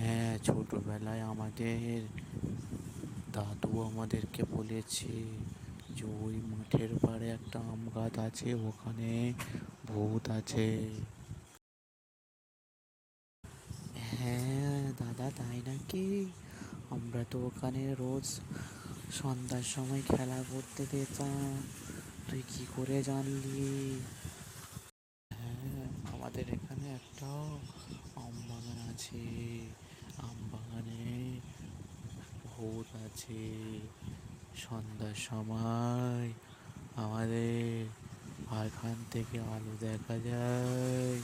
হ্যাঁ, ছোটবেলায় আমাদের দাদু আমাদেরকে বলেছে যে ওই মাঠের পাড়ে একটা আম গাছ আছে, ওখানে ভূত আছে। হ্যাঁ দাদা, তাই নাকি? আমরা তো ওখানে রোজ সন্ধ্যার সময় খেলা করতে যেতাম। তুই কি করে জানলি? হ্যাঁ, আমাদের এখানে একটা আম বাগান আছে। আম বাগানে ভূত আছে। সন্ধ্যার সময় আমাদের এখান থেকে আলো দেখা যায়।